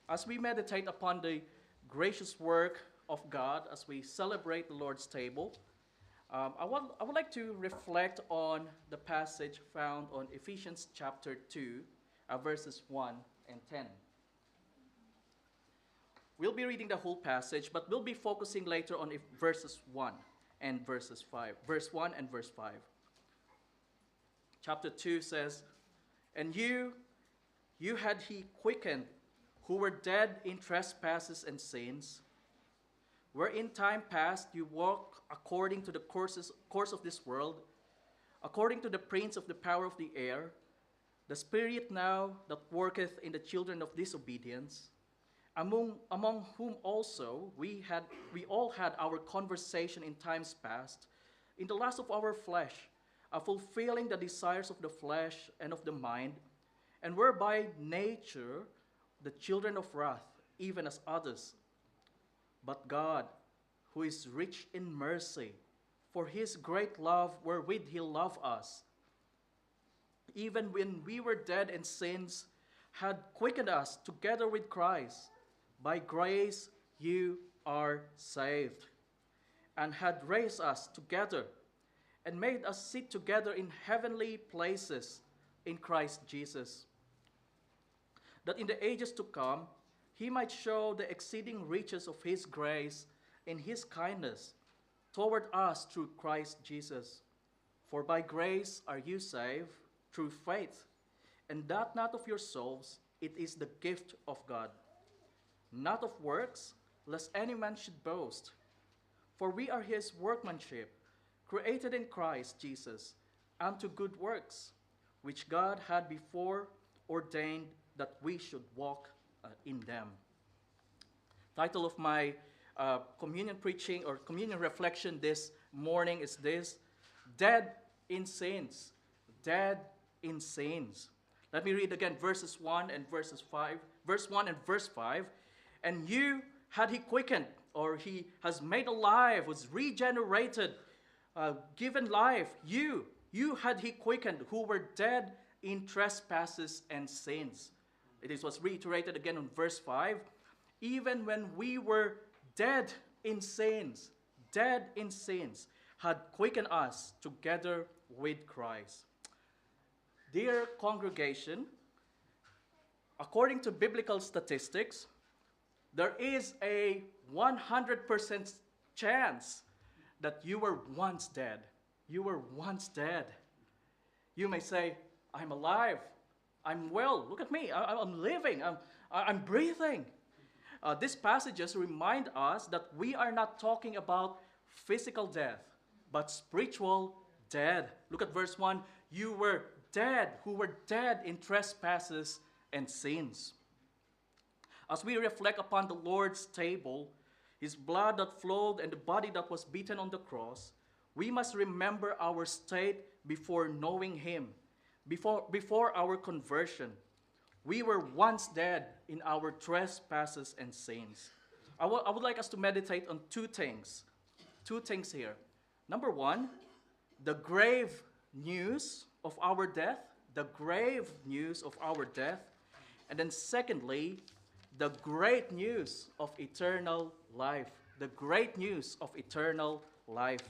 As we meditate upon the gracious work of God, as we celebrate the Lord's table, I would like to reflect on the passage found on Ephesians chapter 2, verses 1 and 10. We'll be reading the whole passage, but we'll be focusing later on verses 1 and verses 5. Verse 1 and verse 5. Chapter 2 says, "And you had he quickened, who were dead in trespasses and sins, where in time past you walked according to the course of this world, according to the prince of the power of the air, the spirit now that worketh in the children of disobedience, among whom also we all had our conversation in times past, in the lust of our flesh, fulfilling the desires of the flesh and of the mind, and were by nature the children of wrath, even as others. But God, who is rich in mercy, for his great love wherewith he loved us, even when we were dead in sins, had quickened us together with Christ. By grace you are saved, and had raised us together, and made us sit together in heavenly places in Christ Jesus, that in the ages to come he might show the exceeding riches of his grace in his kindness toward us through Christ Jesus. For by grace are you saved through faith, and that not of yourselves, it is the gift of God, not of works, lest any man should boast. For we are his workmanship, created in Christ Jesus, unto good works, which God had before ordained that we should walk in them." Title of my communion preaching or communion reflection this morning is this: Dead in Sins. Dead in Sins. Let me read again verses 1 and verses 5. Verse 1 and verse 5. "And you had he quickened," or he has made alive, was regenerated, given life. You had he quickened, who were dead in trespasses and sins. It was reiterated again in verse 5. "Even when we were dead in sins, had quickened us together with Christ." Dear congregation, according to biblical statistics, there is a 100% chance that you were once dead. You were once dead. You may say, "I'm alive. I'm well. Look at me. I'm living. I'm breathing." These passages remind us that we are not talking about physical death, but spiritual dead. Look at verse 1. "You were dead, who were dead in trespasses and sins." As we reflect upon the Lord's table, his blood that flowed and the body that was beaten on the cross, we must remember our state before knowing him, before our conversion. We were once dead in our trespasses and sins. I would like us to meditate on two things. Two things here. Number one, the grave news of our death. The grave news of our death. And then secondly, the great news of eternal life. The great news of eternal life.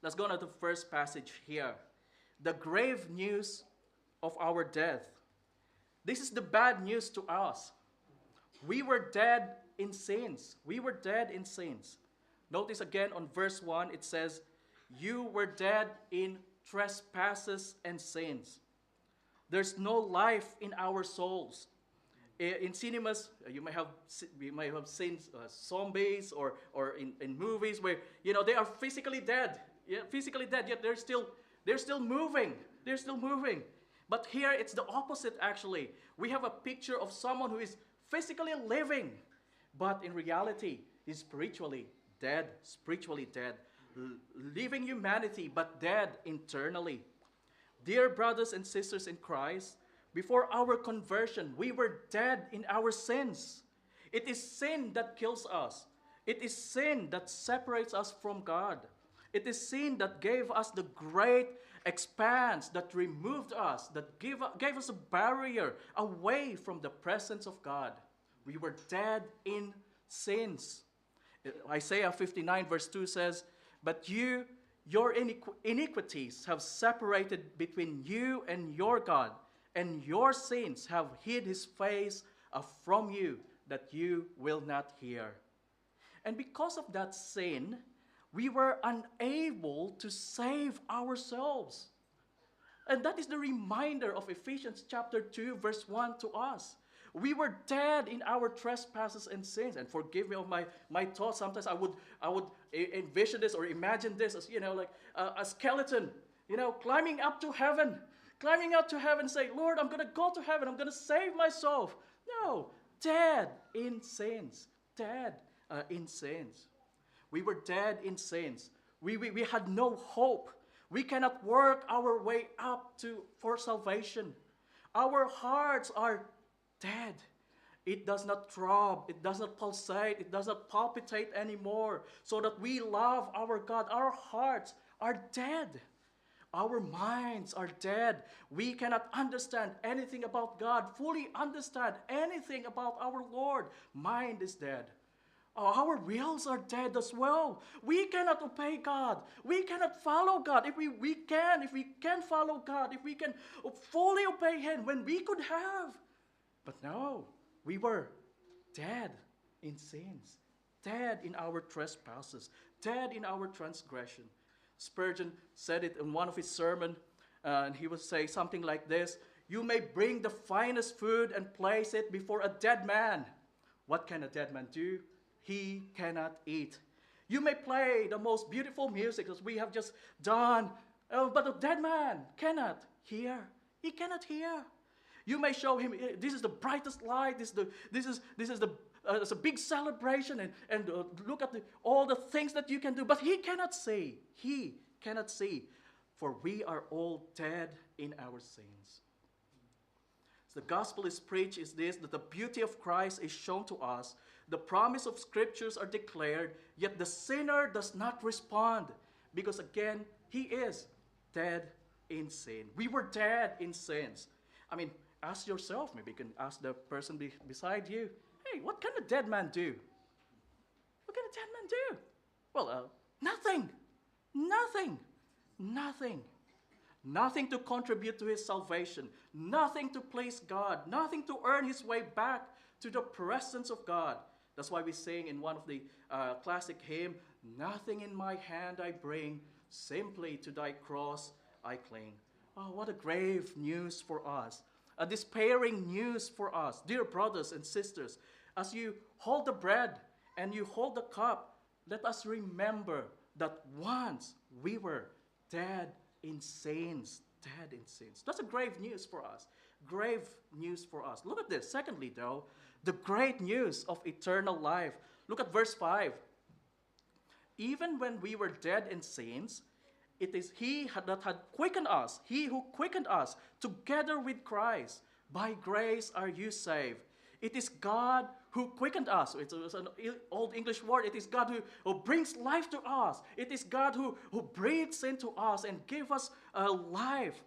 Let's go to the first passage here. The grave news of our death. This is the bad news to us. We were dead in sins. We were dead in sins. Notice again on verse 1, it says, "You were dead in trespasses and sins." There's no life in our souls. In cinemas, you may have seen zombies or in movies where they are physically dead. Yeah, physically dead, yet they're still moving. They're still moving. But here it's the opposite actually. We have a picture of someone who is physically living, but in reality is spiritually dead, living humanity, but dead internally. Dear brothers and sisters in Christ, before our conversion, we were dead in our sins. It is sin that kills us. It is sin that separates us from God. It is sin that gave us the great expanse that removed us, that gave us a barrier away from the presence of God. We were dead in sins. Isaiah 59 verse 2 says, "But your iniquities have separated between you and your God, and your sins have hid his face from you, that you will not hear." And because of that sin, we were unable to save ourselves. And that is the reminder of Ephesians chapter 2, verse 1 to us. We were dead in our trespasses and sins. And forgive me of my thoughts. Sometimes I would envision this or imagine this as, like a skeleton, climbing up to heaven. Climbing up to heaven, say, "Lord, I'm going to go to heaven. I'm going to save myself." No, dead in sins. Dead in sins. We were dead in sins. We had no hope. We cannot work our way up for salvation. Our hearts are dead. It does not throb. It does not pulsate. It does not palpitate anymore, so that we love our God. Our hearts are dead. Our minds are dead. We cannot understand anything about God, fully understand anything about our Lord. Mind is dead. Our wills are dead as well. We cannot obey God. We cannot follow God. If we can follow God, if we can fully obey Him when we could have. But no, we were dead in sins, dead in our trespasses, dead in our transgression. Spurgeon said it in one of his sermons, and he would say something like this: "You may bring the finest food and place it before a dead man. What can a dead man do? He cannot eat. You may play the most beautiful music as we have just done, but a dead man cannot hear. He cannot hear. You may show him, this is the brightest light, this is it's a big celebration, and look at all the things that you can do, but he cannot see. He cannot see, for we are all dead in our sins." The gospel is preached is this, that the beauty of Christ is shown to us. The promise of scriptures are declared, yet the sinner does not respond, because again, he is dead in sin. We were dead in sins. I mean, ask yourself, maybe you can ask the person beside you, "Hey, what can a dead man do?" What can a dead man do? Well, nothing. Nothing. Nothing. Nothing to contribute to his salvation. Nothing to please God. Nothing to earn his way back to the presence of God. That's why we sing in one of the classic hymn, "Nothing in my hand I bring, simply to thy cross I cling." Oh, what a grave news for us. A despairing news for us. Dear brothers and sisters, as you hold the bread and you hold the cup, let us remember that once we were dead in sins. Dead in sins. That's a grave news for us. Grave news for us. Look at this. Secondly, though, the great news of eternal life. Look at verse 5. "Even when we were dead in sins, it is He that had quickened us, He who quickened us together with Christ. By grace are you saved." It is God who quickened us. It's an old English word. It is God who brings life to us. It is God who breathes into us and gives us life.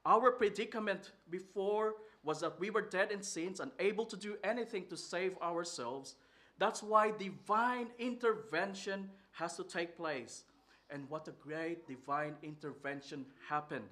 Our predicament before was that we were dead in sins, unable to do anything to save ourselves. That's why divine intervention has to take place. And what a great divine intervention happened.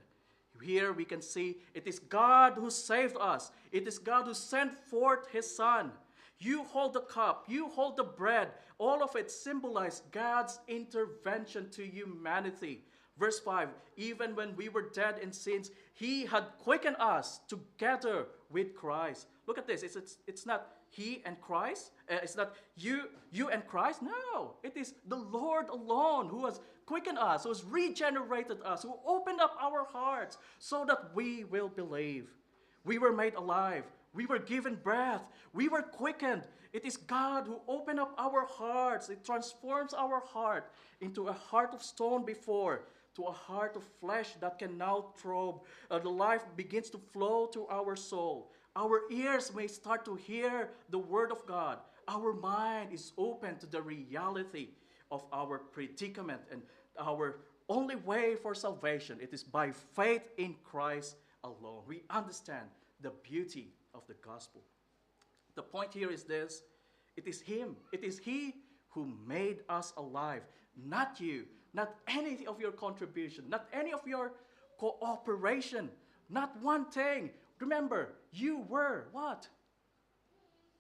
Here we can see it is God who saved us. It is God who sent forth His Son. You hold the cup, you hold the bread. All of it symbolizes God's intervention to humanity. Verse 5, "Even when we were dead in sins, He had quickened us together with Christ." Look at this. It's not He and Christ. It's not you and Christ. No, it is the Lord alone who has quickened us, who has regenerated us, who opened up our hearts so that we will believe. We were made alive. We were given breath. We were quickened. It is God who opened up our hearts. It transforms our heart into a heart of stone before, to a heart of flesh that can now throb. The life begins to flow to our soul. Our ears may start to hear the word of God. Our mind is open to the reality of our predicament and our only way for salvation. It is by faith in Christ alone. We understand the beauty of the gospel. The point here is this: it is Him, it is He who made us alive, not you, not any of your contribution, not any of your cooperation, not one thing. Remember, you were what?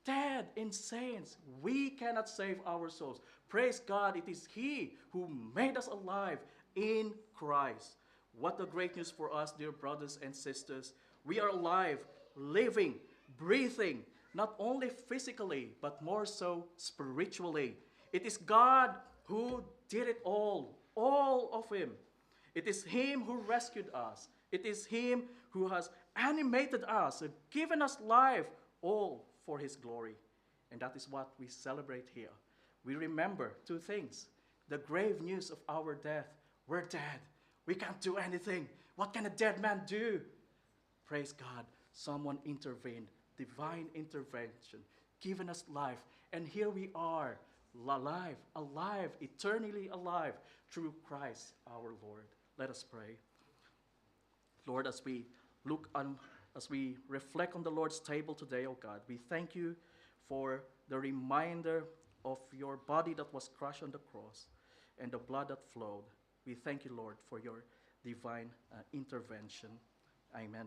Dead in sins. We cannot save our souls. Praise God, it is He who made us alive in Christ. What a great news for us, dear brothers and sisters. We are alive, living, breathing, not only physically, but more so spiritually. It is God who did it all of Him. It is Him who rescued us. It is Him who has animated us, given us life, all for His glory. And that is what we celebrate here. We remember two things: the grave news of our death. We're dead. We can't do anything. What can a dead man do? Praise God. Someone intervened. Divine intervention. Given us life. And here we are. Alive, eternally alive through Christ our Lord. Let us pray. Lord, as we reflect on the Lord's table today, oh God, we thank you for the reminder of your body that was crushed on the cross and the blood that flowed. We thank you, Lord, for your divine intervention. Amen.